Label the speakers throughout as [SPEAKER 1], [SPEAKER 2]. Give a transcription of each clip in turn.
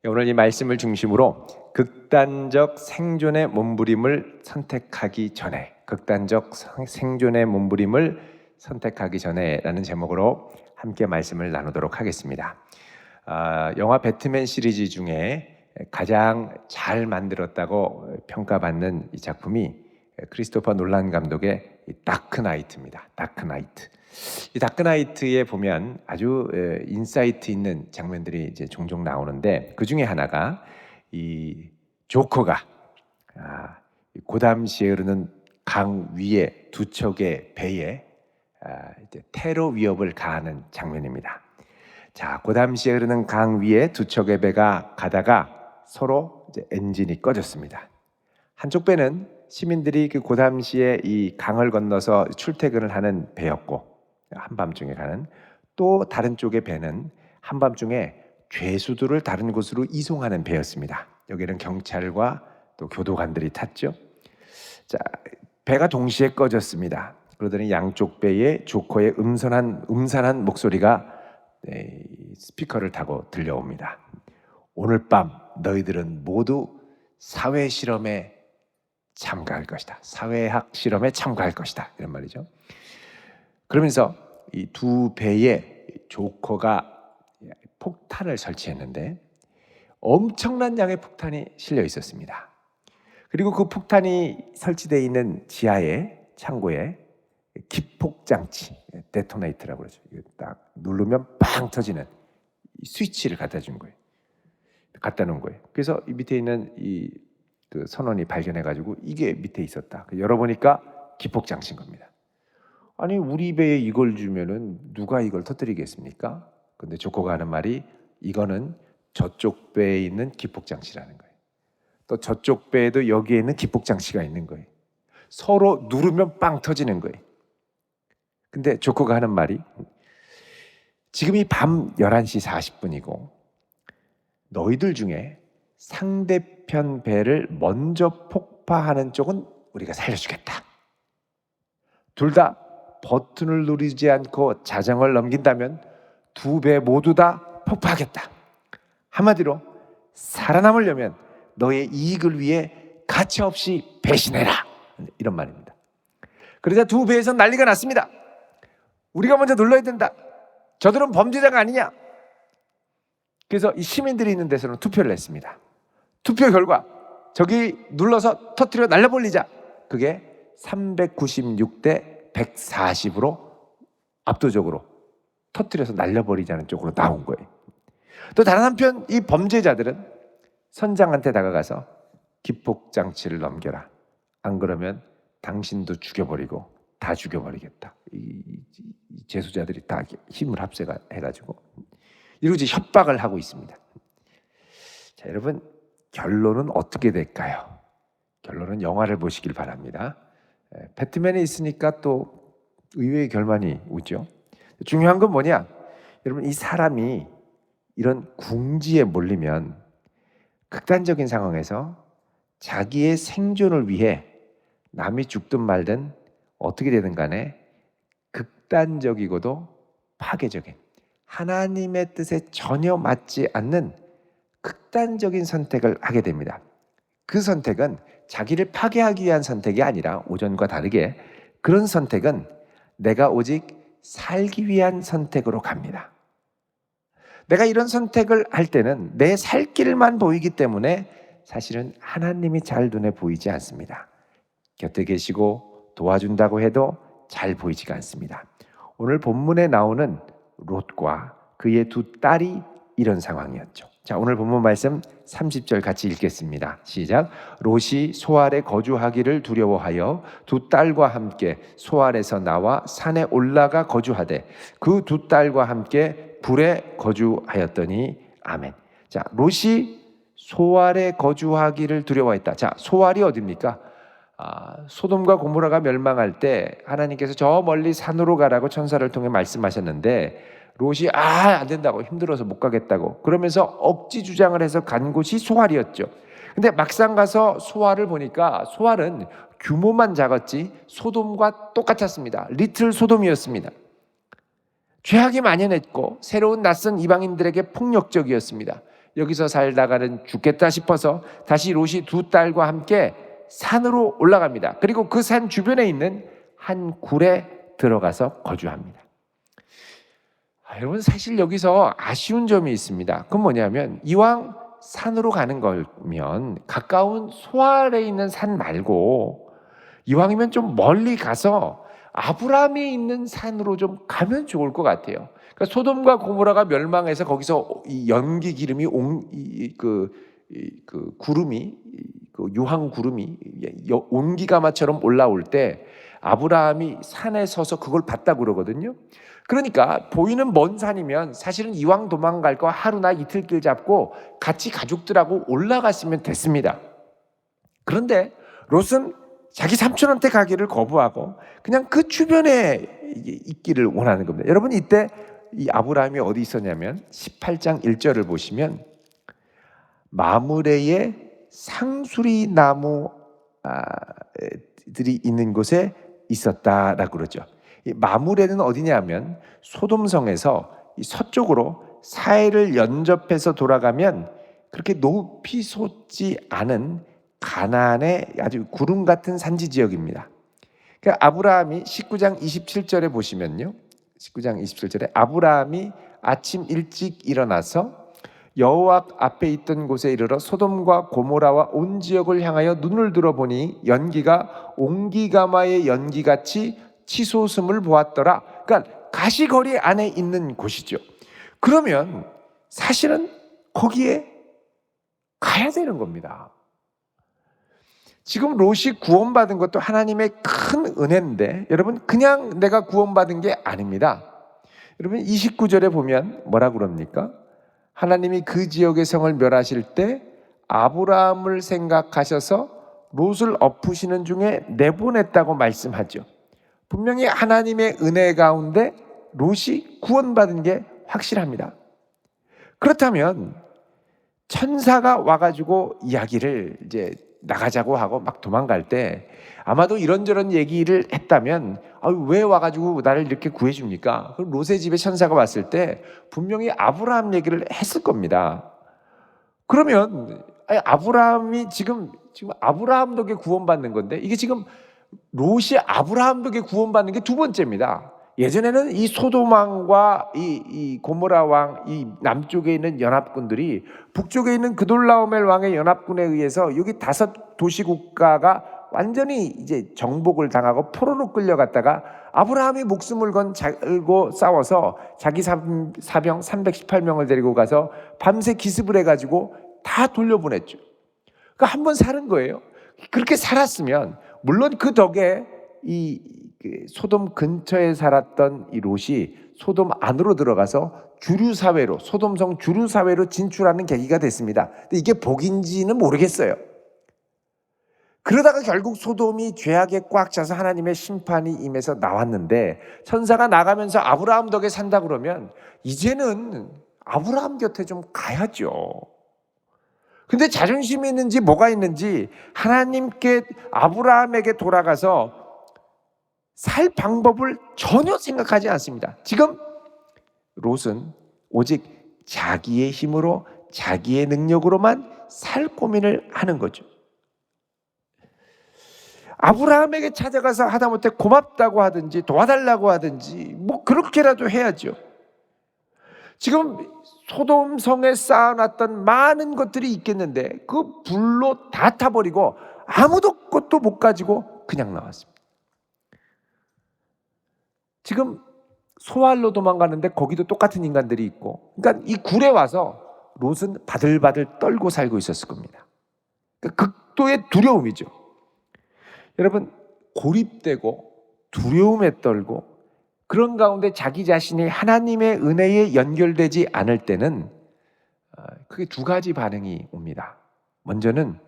[SPEAKER 1] 오늘 이 말씀을 중심으로 극단적 생존의 몸부림을 선택하기 전에, 극단적 생존의 몸부림을 선택하기 전에라는 제목으로 함께 말씀을 나누도록 하겠습니다. 영화 배트맨 시리즈 중에 가장 잘 만들었다고 평가받는 이 작품이 크리스토퍼 놀란 감독의 다크나이트입니다. 다크나이트. 이 다크나이트에 보면 아주 인사이트 있는 장면들이 이제 종종 나오는데, 그 중에 하나가 이 조커가 고담시에 흐르는 강 위에 두 척의 배에 이제 테러 위협을 가하는 장면입니다. 자, 고담시에 흐르는 강 위에 두 척의 배가 가다가 서로 이제 엔진이 꺼졌습니다. 한쪽 배는 시민들이 그 고담시에 이 강을 건너서 출퇴근을 하는 배였고, 한밤중에 가는, 또 다른 쪽의 배는 한밤중에 죄수들을 다른 곳으로 이송하는 배였습니다. 여기는 경찰과 또 교도관들이 탔죠. 자, 배가 동시에 꺼졌습니다. 그러더니 양쪽 배에 조커의 음산한 목소리가 스피커를 타고 들려옵니다. 오늘 밤 너희들은 모두 사회 실험에 참가할 것이다. 사회학 실험에 참가할 것이다. 이런 말이죠. 그러면서 이 두 배에 조커가 폭탄을 설치했는데 엄청난 양의 폭탄이 실려 있었습니다. 그리고 그 폭탄이 설치되어 있는 지하의 창고에 기폭장치, 데토네이터라고 그러죠. 딱 누르면 빵 터지는 스위치를 갖다 준 거예요. 갖다 놓은 거예요. 그래서 이 밑에 있는 그 선원이 발견해가지고 이게 밑에 있었다. 열어보니까 기폭장치인 겁니다. 아니, 우리 배에 이걸 주면은 누가 이걸 터뜨리겠습니까? 근데 조커가 하는 말이, 이거는 저쪽 배에 있는 기폭장치라는 거예요. 또 저쪽 배에도 여기에 있는 기폭장치가 있는 거예요. 서로 누르면 빵 터지는 거예요. 근데 조커가 하는 말이, 지금이 밤 11시 40분이고 너희들 중에 상대편 배를 먼저 폭파하는 쪽은 우리가 살려주겠다. 둘 다 버튼을 누르지 않고 자정을 넘긴다면 두 배 모두 다 폭파하겠다. 한마디로 살아남으려면 너의 이익을 위해 가차없이 배신해라. 이런 말입니다. 그러자 두 배에서 난리가 났습니다. 우리가 먼저 눌러야 된다. 저들은 범죄자가 아니냐. 그래서 이 시민들이 있는 데서는 투표를 했습니다. 투표 결과 저기 눌러서 터뜨려 날려버리자. 그게 396대 140으로 압도적으로 터뜨려서 날려버리자는 쪽으로 나온 거예요. 또 다른 한편 이 범죄자들은 선장한테 다가가서 기폭장치를 넘겨라. 안 그러면 당신도 죽여버리고 다 죽여버리겠다. 이 재수자들이 다 힘을 합세해가지고 이러지 협박을 하고 있습니다. 자, 여러분, 결론은 어떻게 될까요? 결론은 영화를 보시길 바랍니다. 배트맨이 있으니까 또 의외의 결말이 오죠. 중요한 건 뭐냐? 여러분, 이 사람이 이런 궁지에 몰리면 극단적인 상황에서 자기의 생존을 위해 남이 죽든 말든 어떻게 되든 간에 극단적이고도 파괴적인, 하나님의 뜻에 전혀 맞지 않는 극단적인 선택을 하게 됩니다. 그 선택은 자기를 파괴하기 위한 선택이 아니라 오전과 다르게 그런 선택은 내가 오직 살기 위한 선택으로 갑니다. 내가 이런 선택을 할 때는 내 살 길만 보이기 때문에 사실은 하나님이 잘 눈에 보이지 않습니다. 곁에 계시고 도와준다고 해도 잘 보이지가 않습니다. 오늘 본문에 나오는 롯과 그의 두 딸이 이런 상황이었죠. 자, 오늘 본문 말씀 30절 같이 읽겠습니다. 시작. 롯이 소알에 거주하기를 두려워하여 두 딸과 함께 소알에서 나와 산에 올라가 거주하되 그 두 딸과 함께 불에 거주하였더니 아멘. 자, 롯이 소알에 거주하기를 두려워했다. 자, 소알이 어디입니까? 소돔과 고모라가 멸망할 때 하나님께서 저 멀리 산으로 가라고 천사를 통해 말씀하셨는데 롯이 안 된다고, 힘들어서 못 가겠다고 그러면서 억지 주장을 해서 간 곳이 소알이었죠. 근데 막상 가서 소알을 보니까 소알은 규모만 작았지 소돔과 똑같았습니다. 리틀 소돔이었습니다. 죄악이 만연했고 새로운 낯선 이방인들에게 폭력적이었습니다. 여기서 살다가는 죽겠다 싶어서 다시 롯이 두 딸과 함께 산으로 올라갑니다. 그리고 그 산 주변에 있는 한 굴에 들어가서 거주합니다. 여러분, 사실 여기서 아쉬운 점이 있습니다. 그건 뭐냐면, 이왕 산으로 가는 거면 가까운 소알에 있는 산 말고 이왕이면 좀 멀리 가서 아브라함이 있는 산으로 좀 가면 좋을 것 같아요. 그러니까 소돔과 고모라가 멸망해서 거기서 이 연기 기름이 구름이, 그 유황 구름이 온기가마처럼 올라올 때 아브라함이 산에 서서 그걸 봤다고 그러거든요. 그러니까 보이는 먼 산이면 사실은 이왕 도망갈 거 하루나 이틀 길 잡고 같이 가족들하고 올라갔으면 됐습니다. 그런데 롯은 자기 삼촌한테 가기를 거부하고 그냥 그 주변에 있기를 원하는 겁니다. 여러분, 이때 이 아브라함이 어디 있었냐면 18장 1절을 보시면 마므레의 상수리 나무들이 있는 곳에 있었다라고 그러죠. 이 마므레는 어디냐면 소돔성에서 서쪽으로 사해를 연접해서 돌아가면 그렇게 높이 솟지 않은 가나안의 아주 구름 같은 산지 지역입니다. 그러니까 아브라함이 19장 27절에 보시면요, 19장 27절에 아브라함이 아침 일찍 일어나서 여호와 앞에 있던 곳에 이르러 소돔과 고모라와 온 지역을 향하여 눈을 들어보니 연기가 옹기가마의 연기같이 치솟음을 보았더라. 그러니까 가시거리 안에 있는 곳이죠. 그러면 사실은 거기에 가야 되는 겁니다. 지금 롯이 구원받은 것도 하나님의 큰 은혜인데, 여러분, 그냥 내가 구원받은 게 아닙니다. 여러분, 29절에 보면 뭐라 그럽니까? 하나님이 그 지역의 성을 멸하실 때 아브라함을 생각하셔서 롯을 엎으시는 중에 내보냈다고 말씀하죠. 분명히 하나님의 은혜 가운데 롯이 구원받은 게 확실합니다. 그렇다면 천사가 와가지고 이야기를 이제 나가자고 하고 막 도망갈 때 아마도 이런저런 얘기를 했다면 왜 와가지고 나를 이렇게 구해줍니까? 그럼 롯의 집에 천사가 왔을 때 분명히 아브라함 얘기를 했을 겁니다. 그러면 아브라함이 지금 아브라함 덕에 구원받는 건데, 이게 지금 롯이 아브라함 덕에 구원받는 게 두 번째입니다. 예전에는 이 소돔왕과 이 고모라 왕, 이 남쪽에 있는 연합군들이 북쪽에 있는 그돌라오멜 왕의 연합군에 의해서 여기 5 도시 국가가 완전히 이제 정복을 당하고 포로로 끌려갔다가 아브라함이 목숨을 걸고 싸워서 자기 사병 318명을 데리고 가서 밤새 기습을 해가지고 다 돌려보냈죠. 그러니까 한번 사는 거예요. 그렇게 살았으면 물론 그 덕에 이 소돔 근처에 살았던 이 롯이 소돔 안으로 들어가서 주류사회로, 소돔성 주류사회로 진출하는 계기가 됐습니다. 근데 이게 복인지는 모르겠어요. 그러다가 결국 소돔이 죄악에 꽉 차서 하나님의 심판이 임해서 나왔는데, 천사가 나가면서 아브라함 덕에 산다 그러면 이제는 아브라함 곁에 좀 가야죠. 근데 자존심이 있는지 뭐가 있는지 하나님께, 아브라함에게 돌아가서 살 방법을 전혀 생각하지 않습니다. 지금 롯은 오직 자기의 힘으로, 자기의 능력으로만 살 고민을 하는 거죠. 아브라함에게 찾아가서 하다못해 고맙다고 하든지 도와달라고 하든지 뭐 그렇게라도 해야죠. 지금 소돔성에 쌓아놨던 많은 것들이 있겠는데 그 불로 다 타버리고 아무도 것도 못 가지고 그냥 나왔습니다. 지금 소알로 도망가는데 거기도 똑같은 인간들이 있고, 그러니까 이 굴에 와서 롯은 바들바들 떨고 살고 있었을 겁니다. 그러니까 극도의 두려움이죠. 여러분, 고립되고 두려움에 떨고 그런 가운데 자기 자신이 하나님의 은혜에 연결되지 않을 때는 크게 2가지 반응이 옵니다. 먼저는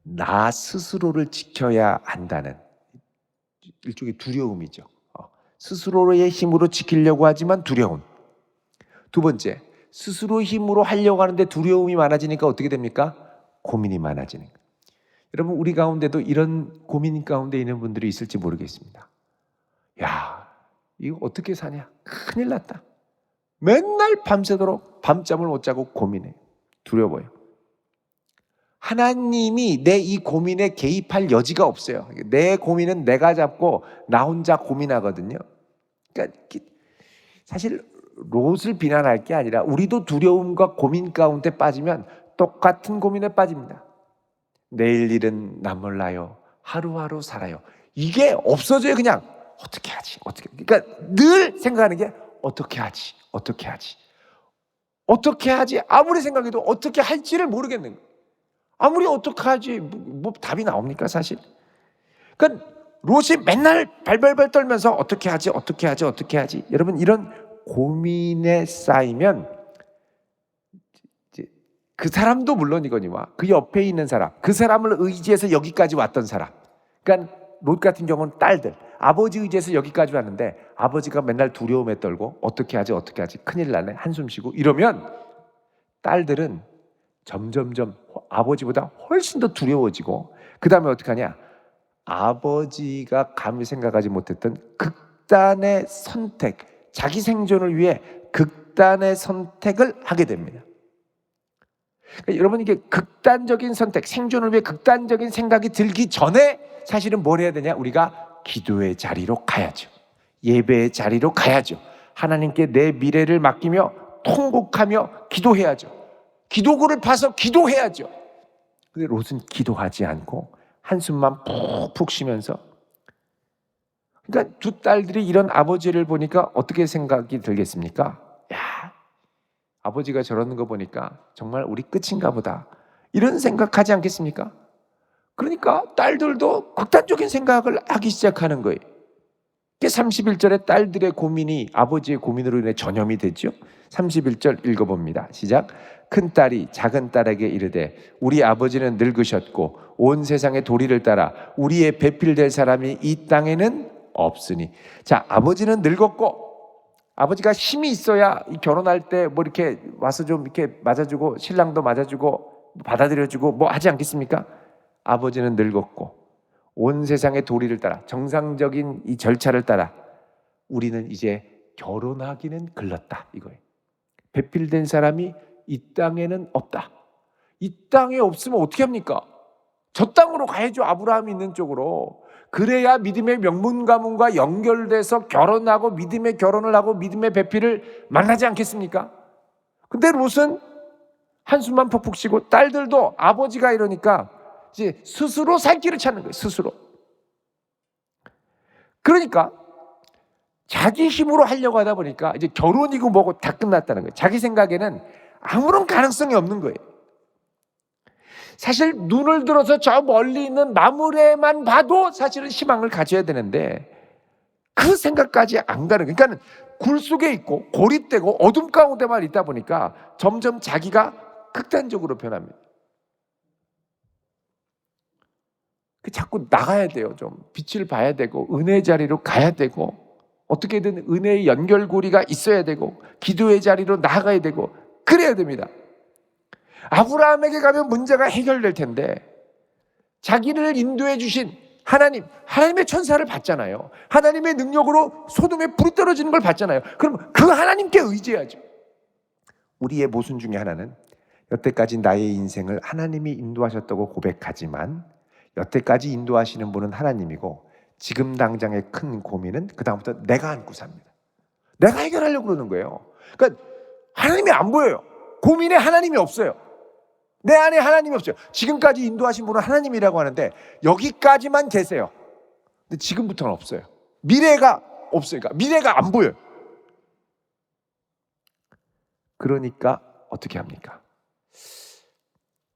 [SPEAKER 1] 나 스스로를 지켜야 한다는 일종의 두려움이죠. 스스로의 힘으로 지키려고 하지만 두려움. 2번째, 스스로 힘으로 하려고 하는데 두려움이 많아지니까 어떻게 됩니까? 고민이 많아지는 거예요. 여러분, 우리 가운데도 이런 고민 가운데 있는 분들이 있을지 모르겠습니다. 야, 이거 어떻게 사냐? 큰일 났다. 맨날 밤새도록 밤잠을 못 자고 고민해. 두려워 보여요. 하나님이 내 이 고민에 개입할 여지가 없어요. 내 고민은 내가 잡고 나 혼자 고민하거든요. 그러니까 사실 롯을 비난할 게 아니라 우리도 두려움과 고민 가운데 빠지면 똑같은 고민에 빠집니다. 내일 일은 나 몰라요. 하루하루 살아요. 이게 없어져요. 그냥 어떻게 하지? 어떻게? 그러니까 늘 생각하는 게 어떻게 하지? 어떻게 하지? 어떻게 하지? 아무리 생각해도 어떻게 할지를 모르겠는 거예요. 아무리 어떻게 하지? 뭐 답이 나옵니까 사실? 그러니까 롯이 맨날 발발발 떨면서 어떻게 하지? 어떻게 하지? 어떻게 하지? 여러분 이런 고민에 쌓이면 그 사람도 물론이거니와 그 옆에 있는 사람, 그 사람을 의지해서 여기까지 왔던 사람. 그러니까 롯 같은 경우는 딸들, 아버지 의지해서 여기까지 왔는데 아버지가 맨날 두려움에 떨고 어떻게 하지? 어떻게 하지? 큰일 나네. 한숨 쉬고 이러면 딸들은 점점점 아버지보다 훨씬 더 두려워지고 그 다음에 어떻게 하냐? 아버지가 감히 생각하지 못했던 극단의 선택, 자기 생존을 위해 극단의 선택을 하게 됩니다. 그러니까 여러분 이게 극단적인 선택, 생존을 위해 극단적인 생각이 들기 전에 사실은 뭘 해야 되냐? 우리가 기도의 자리로 가야죠. 예배의 자리로 가야죠. 하나님께 내 미래를 맡기며 통곡하며 기도해야죠. 기도구를 파서 기도해야죠. 근데 롯은 기도하지 않고 한숨만 푹푹 쉬면서, 그러니까 두 딸들이 이런 아버지를 보니까 어떻게 생각이 들겠습니까? 야, 아버지가 저러는 거 보니까 정말 우리 끝인가 보다, 이런 생각하지 않겠습니까? 그러니까 딸들도 극단적인 생각을 하기 시작하는 거예요. 31절에 딸들의 고민이 아버지의 고민으로 인해 전염이 됐죠. 31절 읽어봅니다. 시작. 큰딸이 작은딸에게 이르되 우리 아버지는 늙으셨고 온 세상의 도리를 따라 우리의 배필될 사람이 이 땅에는 없으니. 자, 아버지는 늙었고 아버지가 힘이 있어야 결혼할 때 뭐 이렇게 와서 좀 이렇게 맞아주고 신랑도 맞아주고 받아들여주고 뭐 하지 않겠습니까? 아버지는 늙었고 온 세상의 도리를 따라 정상적인 이 절차를 따라 우리는 이제 결혼하기는 글렀다 이거예요. 배필된 사람이 이 땅에는 없다. 이 땅에 없으면 어떻게 합니까? 저 땅으로 가야죠. 아브라함이 있는 쪽으로. 그래야 믿음의 명문 가문과 연결돼서 결혼하고 믿음의 결혼을 하고 믿음의 배필을 만나지 않겠습니까? 근데 롯은 한숨만 푹푹 쉬고 딸들도 아버지가 이러니까 이제 스스로 살 길을 찾는 거예요. 스스로. 그러니까 자기 힘으로 하려고 하다 보니까 이제 결혼이고 뭐고 다 끝났다는 거예요. 자기 생각에는 아무런 가능성이 없는 거예요. 사실 눈을 들어서 저 멀리 있는 나무래만 봐도 사실은 희망을 가져야 되는데 그 생각까지 안 가는 거예요. 그러니까 굴 속에 있고 고립되고 어둠 가운데만 있다 보니까 점점 자기가 극단적으로 변합니다. 자꾸 나가야 돼요. 좀 빛을 봐야 되고 은혜의 자리로 가야 되고 어떻게든 은혜의 연결고리가 있어야 되고 기도의 자리로 나아가야 되고 그래야 됩니다. 아브라함에게 가면 문제가 해결될 텐데 자기를 인도해 주신 하나님, 하나님의 천사를 봤잖아요. 하나님의 능력으로 소돔에 불이 떨어지는 걸 봤잖아요. 그럼 그 하나님께 의지해야죠. 우리의 모순 중에 하나는 여태까지 나의 인생을 하나님이 인도하셨다고 고백하지만 여태까지 인도하시는 분은 하나님이고 지금 당장의 큰 고민은 그 다음부터 내가 안고 삽니다. 내가 해결하려고 그러는 거예요. 그러니까 하나님이 안 보여요. 고민에 하나님이 없어요. 내 안에 하나님이 없어요. 지금까지 인도하신 분은 하나님이라고 하는데 여기까지만 계세요. 근데 지금부터는 없어요. 미래가 없어요. 그러니까 미래가 안 보여요. 그러니까 어떻게 합니까?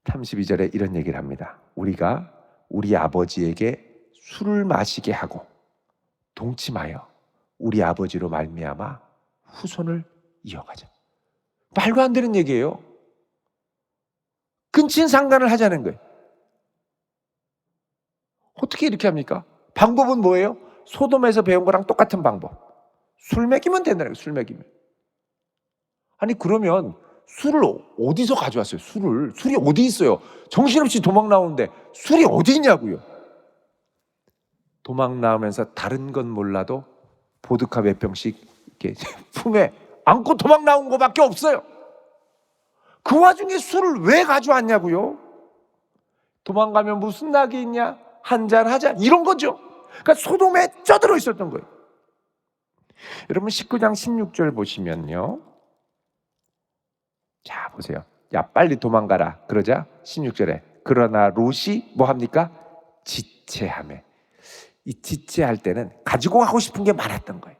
[SPEAKER 1] 32절에 이런 얘기를 합니다. 우리가 우리 아버지에게 술을 마시게 하고 동침하여 우리 아버지로 말미암아 후손을 이어가자. 말도 안 되는 얘기예요. 근친상간을 하자는 거예요. 어떻게 이렇게 합니까? 방법은 뭐예요? 소돔에서 배운 거랑 똑같은 방법. 술 먹이면 된다는 거예요. 술 먹이면. 아니 그러면 술을 어디서 가져왔어요? 술이 어디 있어요? 정신없이 도망 나오는데 술이 어디 있냐고요? 도망 나오면서 다른 건 몰라도 보드카 몇 병씩 이렇게 품에 안고 도망 나온 거밖에 없어요. 그 와중에 술을 왜 가져왔냐고요? 도망가면 무슨 낙이 있냐? 한잔 하자, 이런 거죠. 그러니까 소돔에 쪄들어 있었던 거예요. 여러분 19장 16절 보시면요, 자 보세요. 야 빨리 도망가라 그러자 16절에 그러나 롯이 뭐합니까? 지체하며. 이 지체할 때는 가지고 가고 싶은 게 많았던 거예요.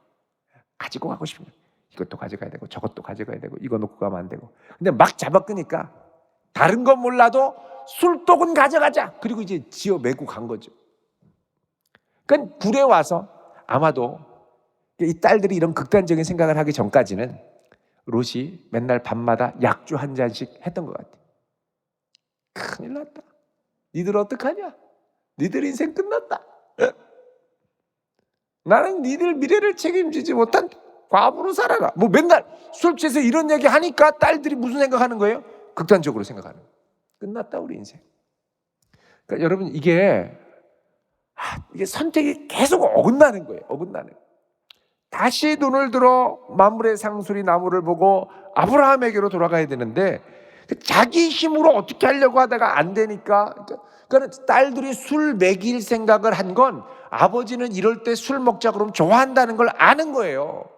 [SPEAKER 1] 가지고 가고 싶은 게, 이것도 가져가야 되고 저것도 가져가야 되고 이거 놓고 가면 안 되고. 근데 막 잡아끄니까 다른 건 몰라도 술독은 가져가자. 그리고 이제 지어 메고 간 거죠. 그러니까 굴에 와서 아마도 이 딸들이 이런 극단적인 생각을 하기 전까지는 롯이 맨날 밤마다 약주 한 잔씩 했던 것 같아요. 큰일 났다. 니들 어떡하냐? 니들 인생 끝났다. 나는 니들 미래를 책임지지 못한 과부로 살아라. 뭐 맨날 술 취해서 이런 얘기 하니까 딸들이 무슨 생각하는 거예요? 극단적으로 생각하는 거예요. 끝났다 우리 인생. 그러니까 여러분 이게 선택이 계속 어긋나는 거예요. 어긋나는 거예요. 다시 눈을 들어 만물의 상수리 나무를 보고 아브라함에게로 돌아가야 되는데 자기 힘으로 어떻게 하려고 하다가 안 되니까, 그러니까 딸들이 술 먹일 생각을 한 건 아버지는 이럴 때 술 먹자 그러면 좋아한다는 걸 아는 거예요.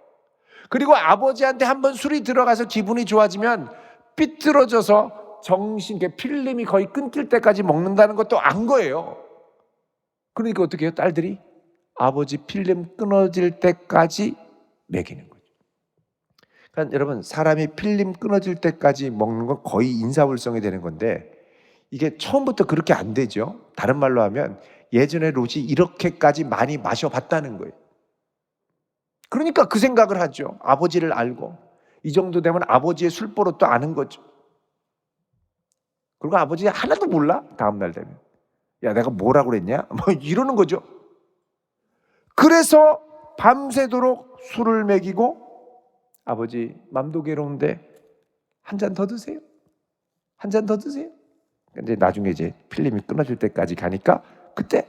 [SPEAKER 1] 그리고 아버지한테 한번 술이 들어가서 기분이 좋아지면 삐뚤어져서 정신, 필름이 거의 끊길 때까지 먹는다는 것도 안 거예요. 그러니까 어떻게 해요? 딸들이 아버지 필름 끊어질 때까지 먹이는 거죠. 그러니까 여러분 사람이 필름 끊어질 때까지 먹는 건 거의 인사불성이 되는 건데 이게 처음부터 그렇게 안 되죠. 다른 말로 하면 예전에 롯이 이렇게까지 많이 마셔봤다는 거예요. 그러니까 그 생각을 하죠. 아버지를 알고 이 정도 되면 아버지의 술버릇도 아는 거죠. 그리고 아버지 하나도 몰라. 다음날 되면 야 내가 뭐라고 그랬냐? 뭐 이러는 거죠. 그래서 밤새도록 술을 먹이고 아버지 맘도 괴로운데 한 잔 더 드세요. 한 잔 더 드세요. 근데 나중에 이제 필름이 끊어질 때까지 가니까 그때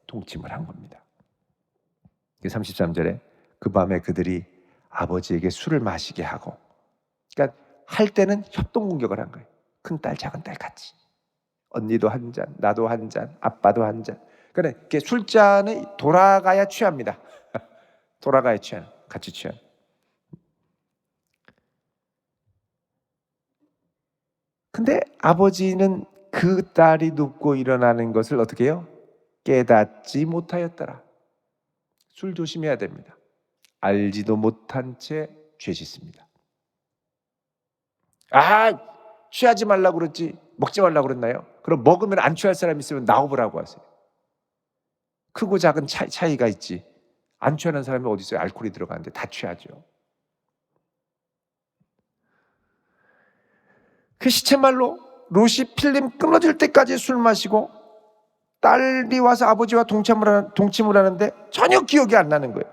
[SPEAKER 1] 동침을 한 겁니다. 33절에 그 밤에 그들이 아버지에게 술을 마시게 하고, 그러니까 할 때는 협동 공격을 한 거예요. 큰딸 작은딸 같이. 언니도 한 잔, 나도 한 잔, 아빠도 한 잔. 그러니까 술잔이 돌아가야 취합니다. 돌아가야 취하는, 같이 취하는. 근데 아버지는 그 딸이 눕고 일어나는 것을 어떻게 해요? 깨닫지 못하였더라. 술 조심해야 됩니다. 알지도 못한 채 죄 짓습니다. 취하지 말라고 그랬지 먹지 말라고 그랬나요? 그럼 먹으면 안 취할 사람 있으면 나오보라고 하세요. 크고 작은 차이가 있지. 안 취하는 사람이 어디 있어요? 알코올이 들어가는데 다 취하죠. 그 시체말로 롯이 필름 끊어질 때까지 술 마시고 딸이 와서 아버지와 동침을 하는데 전혀 기억이 안 나는 거예요.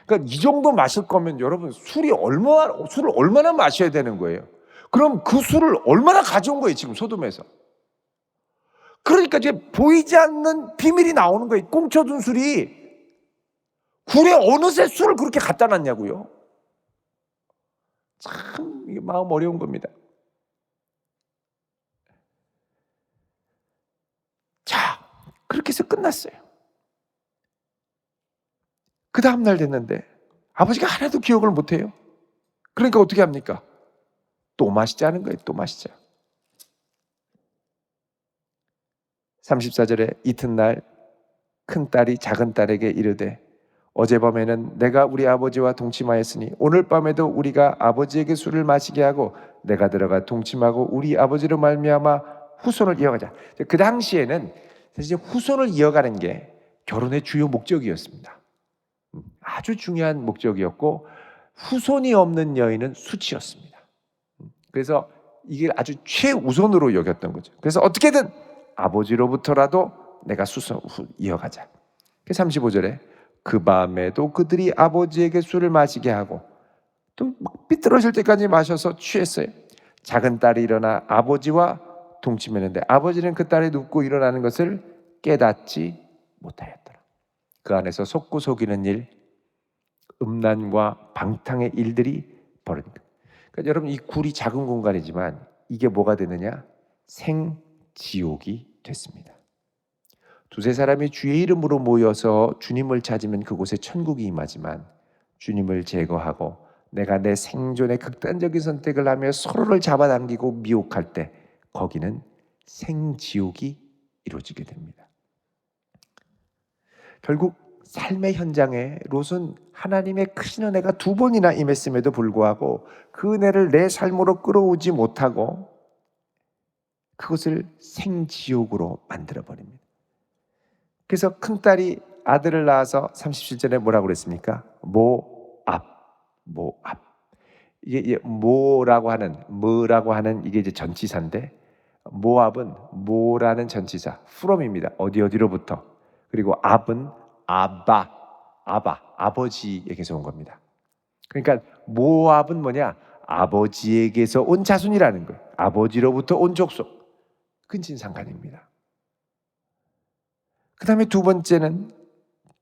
[SPEAKER 1] 그러니까 이 정도 마실 거면 여러분 술을 얼마나 마셔야 되는 거예요. 그럼 그 술을 얼마나 가져온 거예요 지금 소돔에서. 그러니까 이제 보이지 않는 비밀이 나오는 거예요. 꽁쳐둔 술이 굴에 어느새 술을 그렇게 갖다 놨냐고요. 참 이게 마음 어려운 겁니다. 자, 그렇게 해서 끝났어요. 그 다음날 됐는데 아버지가 하나도 기억을 못해요. 그러니까 어떻게 합니까? 또 마시자는 거예요. 또 마시자. 34절에 이튿날 큰딸이 작은딸에게 이르되 어젯밤에는 내가 우리 아버지와 동침하였으니 오늘 밤에도 우리가 아버지에게 술을 마시게 하고 내가 들어가 동침하고 우리 아버지로 말미암아 후손을 이어가자. 그 당시에는 사실 후손을 이어가는 게 결혼의 주요 목적이었습니다. 아주 중요한 목적이었고 후손이 없는 여인은 수치였습니다. 그래서 이게 아주 최우선으로 여겼던 거죠. 그래서 어떻게든 아버지로부터라도 내가 이어가자. 35절에 그 밤에도 그들이 아버지에게 술을 마시게 하고 또 막 삐뚤어질 때까지 마셔서 취했어요. 작은 딸이 일어나 아버지와 동침했는데 아버지는 그 딸이 눕고 일어나는 것을 깨닫지 못하였더라. 그 안에서 속고 속이는 일, 음란과 방탕의 일들이 벌어진 거예요. 그러니까 여러분, 이 굴이 작은 공간이지만 이게 뭐가 되느냐? 생지옥이 됐습니다. 두세 사람이 주의 이름으로 모여서 주님을 찾으면 그곳에 천국이 임하지만, 주님을 제거하고 내가 내 생존의 극단적인 선택을 하며 서로를 잡아당기고 미혹할 때 거기는 생지옥이 이루어지게 됩니다. 결국 삶의 현장에 롯은 하나님의 크신 은혜가 두 번이나 임했음에도 불구하고 그 은혜를 내 삶으로 끌어오지 못하고 그것을 생지옥으로 만들어버립니다. 그래서 큰딸이 아들을 낳아서 37절에 뭐라고 그랬습니까? 모압. 이게 뭐라고 하는 이게 이제 전치사인데, 모압은 모라는 전치사, from입니다. 어디로부터. 그리고 압은 아버지에게서 온 겁니다. 그러니까 모압은 뭐냐? 아버지에게서 온 자손이라는 거예요. 아버지로부터 온 족속. 근친상간입니다. 그 다음에 두 번째는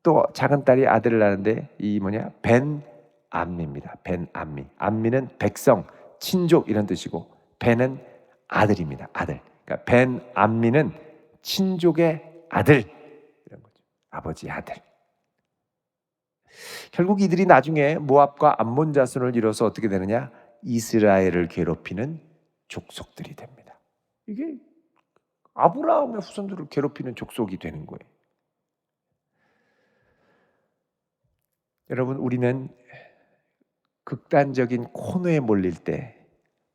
[SPEAKER 1] 또 작은 딸이 아들을 낳는데 이 뭐냐? 벤암미입니다. 벤암미. 암미는 백성, 친족 이런 뜻이고, 벤은 아들입니다. 아들. 그러니까 벤암미는 친족의 아들 이런 거죠. 아버지의 아들. 결국 이들이 나중에 모압과 암몬 자손을 이뤄서 어떻게 되느냐? 이스라엘을 괴롭히는 족속들이 됩니다. 이게 아브라함의 후손들을 괴롭히는 족속이 되는 거예요. 여러분, 우리는 극단적인 코너에 몰릴 때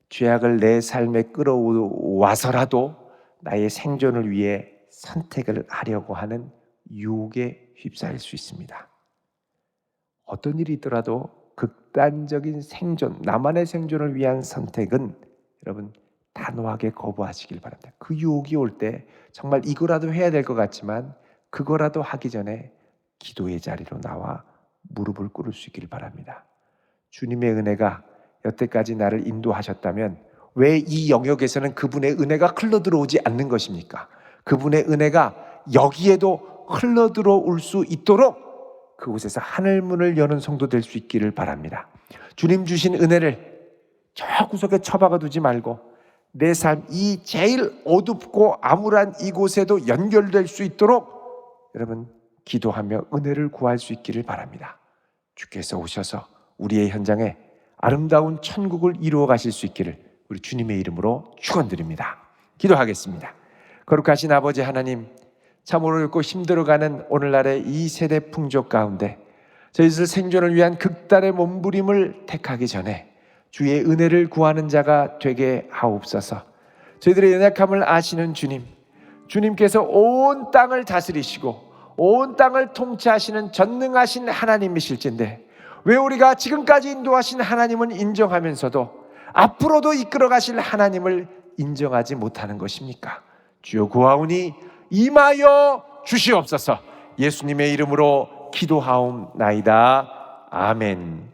[SPEAKER 1] 죄악을 내 삶에 끌어와서라도 나의 생존을 위해 선택을 하려고 하는 유혹에 휩싸일 수 있습니다. 어떤 일이 있더라도 극단적인 생존, 나만의 생존을 위한 선택은 여러분 단호하게 거부하시길 바랍니다. 그 유혹이 올 때 정말 이거라도 해야 될 것 같지만 그거라도 하기 전에 기도의 자리로 나와 무릎을 꿇을 수 있길 바랍니다. 주님의 은혜가 여태까지 나를 인도하셨다면 왜 이 영역에서는 그분의 은혜가 흘러들어오지 않는 것입니까? 그분의 은혜가 여기에도 흘러들어올 수 있도록 그곳에서 하늘문을 여는 성도 될 수 있기를 바랍니다. 주님 주신 은혜를 저 구석에 처박아 두지 말고 내 삶, 이 제일 어둡고 암울한 이곳에도 연결될 수 있도록 여러분 기도하며 은혜를 구할 수 있기를 바랍니다. 주께서 오셔서 우리의 현장에 아름다운 천국을 이루어 가실 수 있기를 우리 주님의 이름으로 축원드립니다. 기도하겠습니다. 거룩하신 아버지 하나님, 참으로 어렵고 힘들어가는 오늘날의 이 세대 풍족 가운데 저희들 생존을 위한 극단의 몸부림을 택하기 전에 주의 은혜를 구하는 자가 되게 하옵소서. 저희들의 연약함을 아시는 주님, 주님께서 온 땅을 다스리시고 온 땅을 통치하시는 전능하신 하나님이실진데 왜 우리가 지금까지 인도하신 하나님은 인정하면서도 앞으로도 이끌어 가실 하나님을 인정하지 못하는 것입니까? 주여 구하오니 임하여 주시옵소서. 예수님의 이름으로 기도하옵나이다. 아멘.